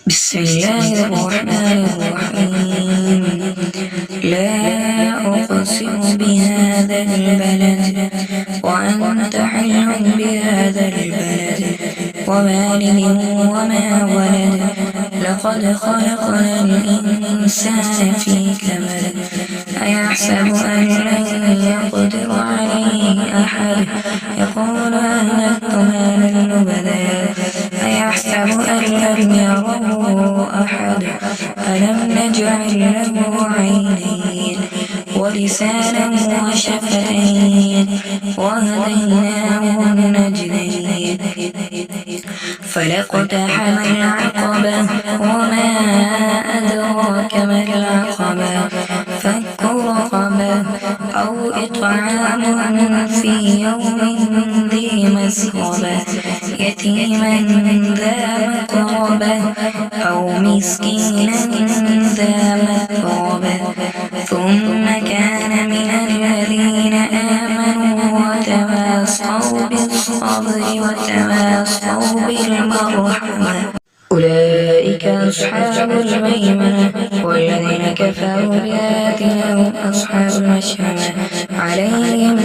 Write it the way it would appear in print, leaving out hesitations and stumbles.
بسم الله الرحمن الرحيم. لا أقسم بهذا البلد وأنت حل بهذا البلد ووالد وما ولد. لقد خلقنا الإنسان في كبد. أيحسب أن لن يقدر عليه أحد. يقول أهلكت مالا لبدا. أيحسب أن لم يره أحد. ألم نجعل له عينين ولسانا وشفتين وهديناه النجدين. فلاقتحم العقبة وما أدراك ما العقبة. فك رقبة أو إطعام في يوم ذي مسغبة يتيما ذا مقربة أو مسكينا ذا متربة. ثم كان من الذين آمنوا وتواصوا بالصبر وتواصوا بالمرحمة أولئك أصحاب الميمنة. والذين كفروا بآياتنا هم أصحاب المشأمة عليهم